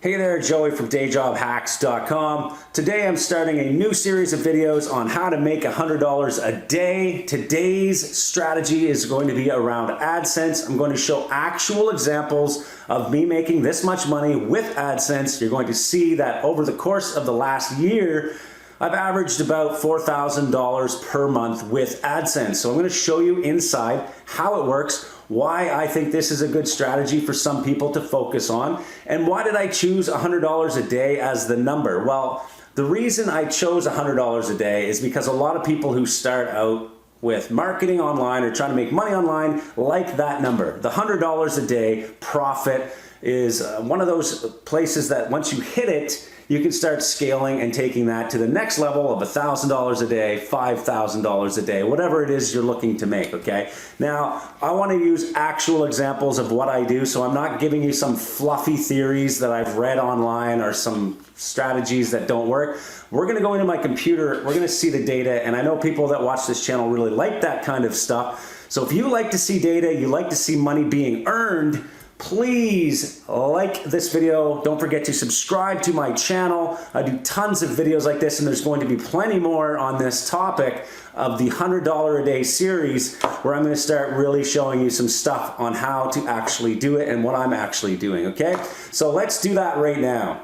Hey there, Joey from DayJobHacks.com. Today I'm starting a new series of videos on how to make $100 a day. Today's strategy is going to be around AdSense. I'm going to show actual examples of me making this much money with AdSense. You're going to see that over the course of the last year, I've averaged about $4,000 per month with AdSense. So I'm going to show you inside how it works, why I think this is a good strategy for some people to focus on, and why did I choose $100 a day as the number? Well, the reason I chose $100 a day is because a lot of people who start out with marketing online or trying to make money online like that number. The $100 a day profit is one of those places that once you hit it, you can start scaling and taking that to the next level of $1,000 a day, $5,000 a day, whatever it is you're looking to make, okay? Now, I want to use actual examples of what I do, so I'm not giving you some fluffy theories that I've read online or some strategies that don't work. We're going to go into my computer, we're going to see the data, and I know people that watch this channel really like that kind of stuff. So if you like to see data, you like to see money being earned, please like this video. Don't forget to subscribe to my channel. I do tons of videos like this, and there's going to be plenty more on this topic of the $100 a day series, where I'm going to start really showing you some stuff on how to actually do it and what I'm actually doing, okay? So let's do that right now.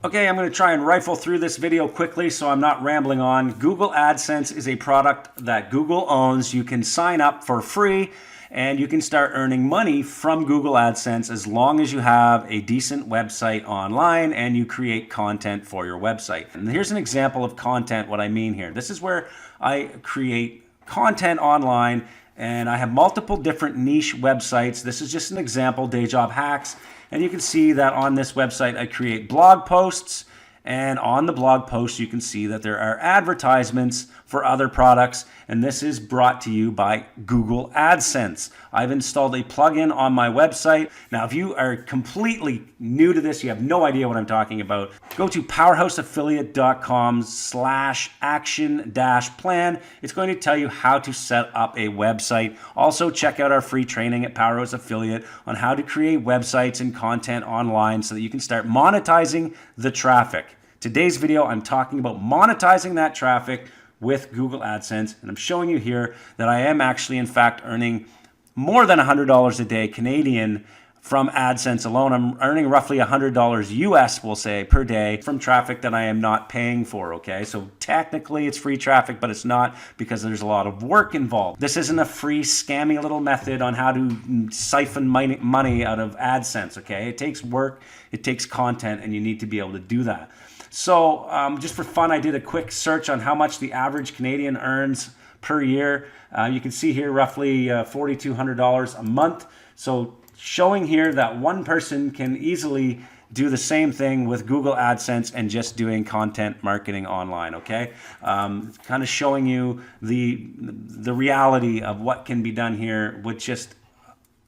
Okay, I'm going to try and rifle through this video quickly so I'm not rambling on. Google AdSense is a product that Google owns. You can sign up for free and you can start earning money from Google AdSense as long as you have a decent website online and you create content for your website. And here's an example of content, what I mean here. This is where I create content online and I have multiple different niche websites. This is just an example, Day Job Hacks. And you can see that on this website, I create blog posts. And on the blog posts, you can see that there are advertisements for other products. And this is brought to you by Google AdSense. I've installed a plugin on my website. Now, if you are completely new to this, you have no idea what I'm talking about, go to powerhouseaffiliate.com/action-plan. It's going to tell you how to set up a website. Also, check out our free training at Powerhouse Affiliate on how to create websites and content online so that you can start monetizing the traffic. Today's video, I'm talking about monetizing that traffic with Google AdSense, and I'm showing you here that I am actually, in fact, earning more than $100 a day Canadian from AdSense alone. I'm earning roughly $100 US, we'll say, per day from traffic that I am not paying for, okay? So technically it's free traffic, but it's not because there's a lot of work involved. This isn't a free scammy little method on how to siphon money out of AdSense, okay? It takes work, it takes content, and you need to be able to do that. So just for fun, I did a quick search on how much the average Canadian earns per year. You can see here roughly $4,200 a month. So showing here that one person can easily do the same thing with Google AdSense and just doing content marketing online, okay? Kind of showing you the reality of what can be done here with just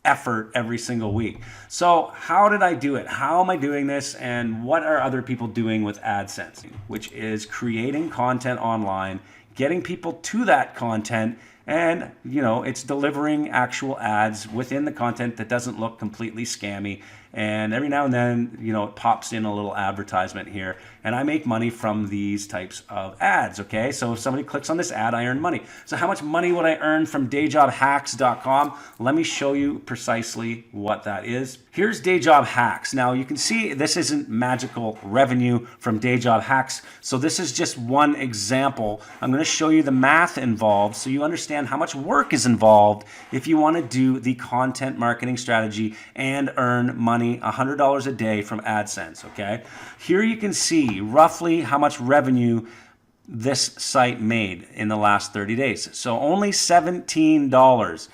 effort every single week. So how did I do it? How am I doing this? And what are other people doing with AdSense? Which is creating content online, getting people to that content, and it's delivering actual ads within the content that doesn't look completely scammy. And every now and then, it pops in a little advertisement here, and I make money from these types of ads, okay? So if somebody clicks on this ad, I earn money. So how much money would I earn from DayJobHacks.com? Let me show you precisely what that is. Here's Day Job Hacks. Now you can see this isn't magical revenue from Day Job Hacks. So this is just one example. I'm gonna show you the math involved so you understand how much work is involved if you wanna do the content marketing strategy and earn money, $100 a day from AdSense, okay? Here you can see roughly how much revenue this site made in the last 30 days. So only $17.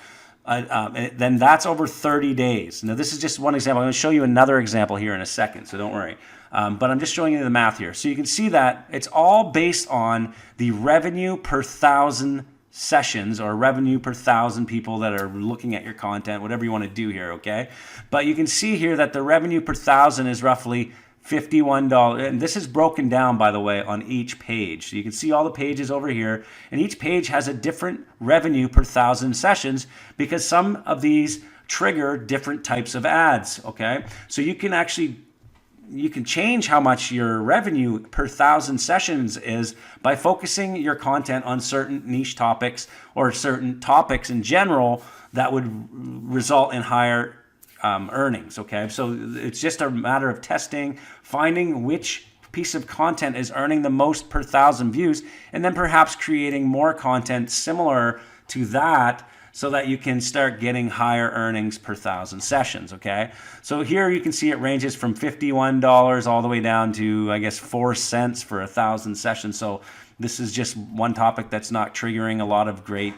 Then that's over 30 days. Now this is just one example. I'm going to show you another example here in a second, so don't worry. But I'm just showing you the math here. So you can see that it's all based on the revenue per 1,000 sessions or revenue per 1,000 people that are looking at your content, whatever you want to do here, okay? But you can see here that the revenue per 1,000 is roughly $51. And this is broken down, by the way, on each page. So you can see all the pages over here, and each page has a different revenue per 1,000 sessions because some of these trigger different types of ads, okay? So you can change how much your revenue per 1,000 sessions is by focusing your content on certain niche topics or certain topics in general that would result in higher earnings, okay? So it's just a matter of testing, finding which piece of content is earning the most per 1,000 views, and then perhaps creating more content similar to that so that you can start getting higher earnings per 1,000 sessions, okay? So here you can see it ranges from $51 all the way down to, I guess, 4 cents for 1,000 sessions. So this is just one topic that's not triggering a lot of great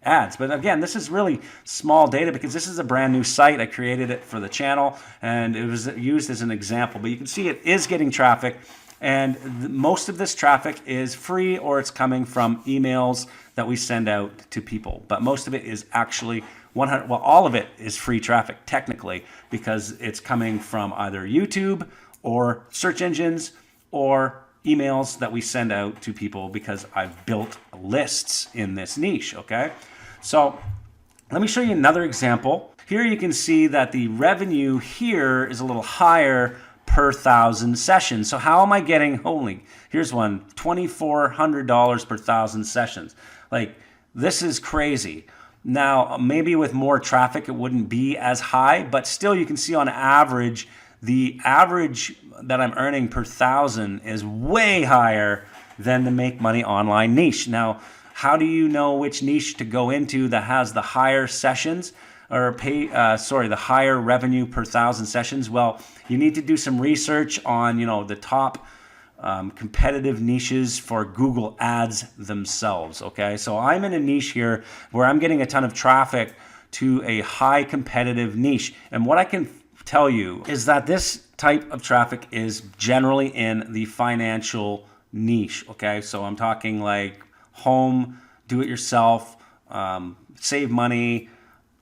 ads. But again, this is really small data because this is a brand new site. I created it for the channel and it was used as an example. But you can see it is getting traffic, and most of this traffic is free or it's coming from emails that we send out to people. But most of it is actually all of it is free traffic technically, because it's coming from either YouTube or search engines or emails that we send out to people because I've built lists in this niche, okay? So let me show you another example. Here you can see that the revenue here is a little higher per 1,000 sessions. So how am I getting, here's one, $2,400 per 1,000 sessions. Like, this is crazy. Now, maybe with more traffic, it wouldn't be as high, but still you can see on average, the average that I'm earning per 1,000 is way higher than the Make Money Online niche. Now, how do you know which niche to go into that has the higher sessions or the higher revenue per 1,000 sessions? Well, you need to do some research on, the top competitive niches for Google Ads themselves, okay? So I'm in a niche here where I'm getting a ton of traffic to a high competitive niche. And what I can tell you is that this type of traffic is generally in the financial niche, okay? So I'm talking like home, do-it-yourself, save money,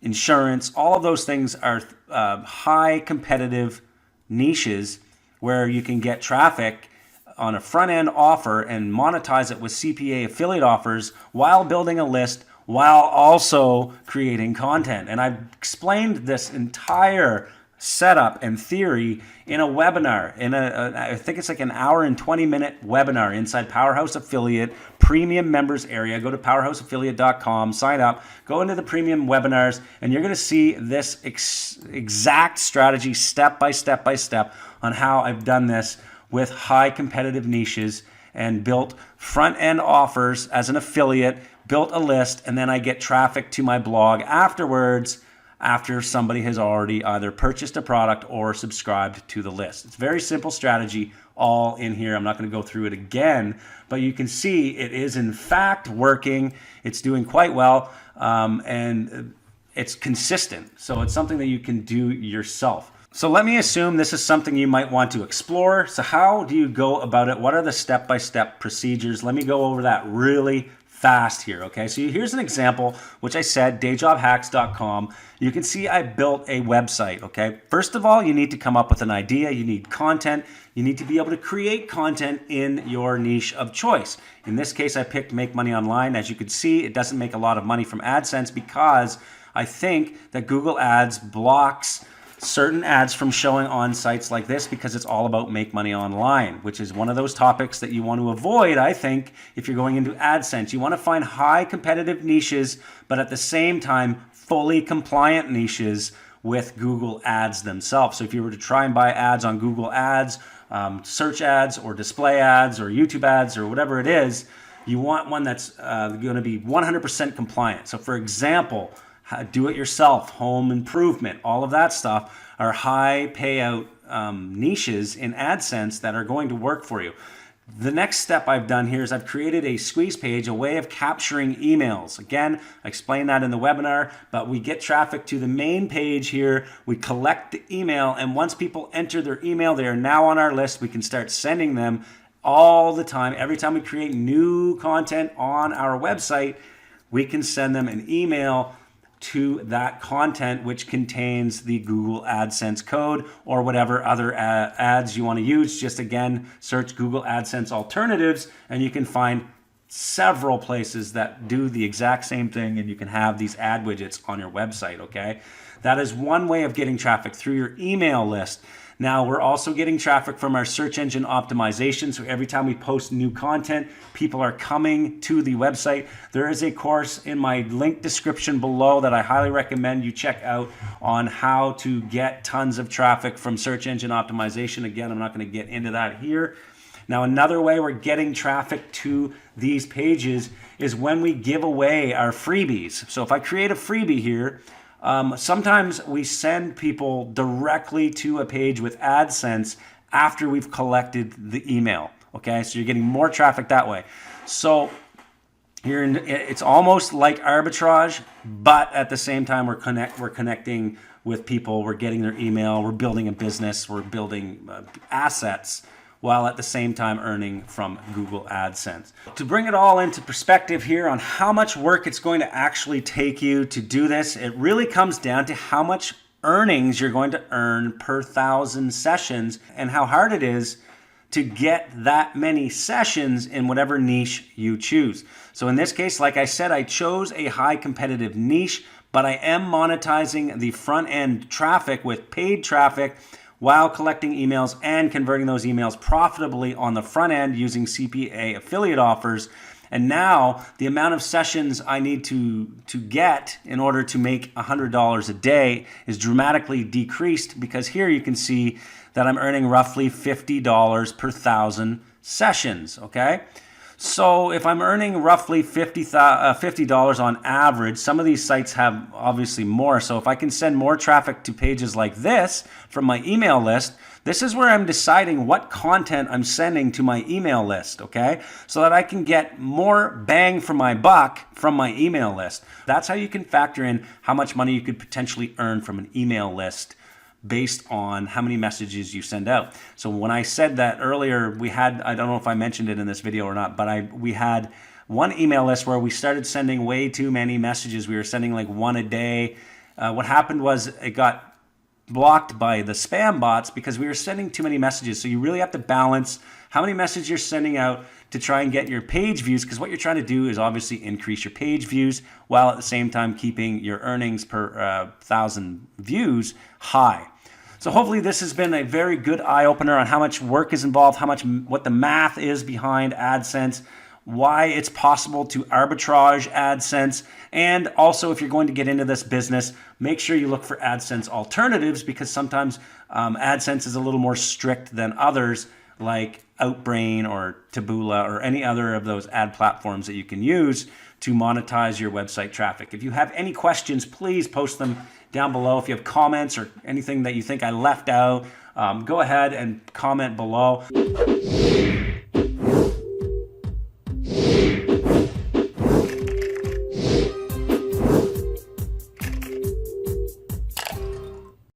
insurance. All of those things are high competitive niches where you can get traffic on a front-end offer and monetize it with CPA affiliate offers while building a list, while also creating content. And I've explained this entire setup and theory in a webinar, I think it's like an hour and 20-minute webinar inside Powerhouse Affiliate premium members area. Go to powerhouseaffiliate.com, sign up, go into the premium webinars, and you're going to see this exact strategy step by step on how I've done this with high competitive niches and built front-end offers as an affiliate, built a list, and then I get traffic to my blog afterwards after somebody has already either purchased a product or subscribed to the list. It's a very simple strategy all in here. I'm not going to go through it again, but you can see it is in fact working. It's doing quite well, and it's consistent. So it's something that you can do yourself. So let me assume this is something you might want to explore. So how do you go about it? What are the step-by-step procedures? Let me go over that really fast here, okay? So here's an example, which I said, dayjobhacks.com. You can see I built a website, okay? First of all, you need to come up with an idea. You need content. You need to be able to create content in your niche of choice. In this case, I picked Make Money Online. As you can see, it doesn't make a lot of money from AdSense because I think that Google Ads blocks certain ads from showing on sites like this because it's all about Make Money Online, which is one of those topics that you want to avoid, I think, if you're going into AdSense. You want to find high competitive niches, but at the same time, fully compliant niches with Google Ads themselves. So if you were to try and buy ads on Google Ads, search ads or display ads or YouTube ads or whatever it is, you want one that's going to be 100% compliant. So for example, do-it-yourself, home improvement, all of that stuff are high payout niches in AdSense that are going to work for you. The next step I've done here is I've created a squeeze page, a way of capturing emails. Again, I explained that in the webinar, but we get traffic to the main page here. We collect the email, and once people enter their email, they are now on our list. We can start sending them all the time. Every time we create new content on our website, we can send them an email to that content, which contains the Google AdSense code or whatever other ads you want to use. Just again, search Google AdSense alternatives and you can find several places that do the exact same thing, and you can have these ad widgets on your website, okay? That is one way of getting traffic, through your email list. Now, we're also getting traffic from our search engine optimization. So every time we post new content, people are coming to the website. There is a course in my link description below that I highly recommend you check out on how to get tons of traffic from search engine optimization. Again, I'm not going to get into that here. Now, another way we're getting traffic to these pages is when we give away our freebies. So if I create a freebie here, sometimes we send people directly to a page with AdSense after we've collected the email. Okay, so you're getting more traffic that way. So it's almost like arbitrage, but at the same time we're connecting with people. We're getting their email. We're building a business. We're building assets, while at the same time earning from Google AdSense. To bring it all into perspective here on how much work it's going to actually take you to do this, it really comes down to how much earnings you're going to earn per 1,000 sessions and how hard it is to get that many sessions in whatever niche you choose. So in this case, like I said, I chose a high competitive niche, but I am monetizing the front end traffic with paid traffic while collecting emails and converting those emails profitably on the front end using CPA affiliate offers. And now the amount of sessions I need to get in order to make $100 a day is dramatically decreased, because here you can see that I'm earning roughly $50 per 1,000 sessions, okay? So if I'm earning roughly $50 on average, some of these sites have obviously more. So if I can send more traffic to pages like this from my email list, this is where I'm deciding what content I'm sending to my email list, okay? So that I can get more bang for my buck from my email list. That's how you can factor in how much money you could potentially earn from an email list based on how many messages you send out. So when I said that earlier, we had, I don't know if I mentioned it in this video or not, but we had one email list where we started sending way too many messages. We were sending like one a day. What happened was it got blocked by the spam bots because we were sending too many messages. So you really have to balance how many messages you're sending out to try and get your page views, because what you're trying to do is obviously increase your page views while at the same time keeping your earnings per 1,000 views high. So hopefully this has been a very good eye-opener on how much work is involved, what the math is behind AdSense, why it's possible to arbitrage AdSense, and also if you're going to get into this business, make sure you look for AdSense alternatives, because sometimes AdSense is a little more strict than others, like Outbrain or Taboola or any other of those ad platforms that you can use to monetize your website traffic. If you have any questions, please post them down below. If you have comments or anything that you think I left out, go ahead and comment below.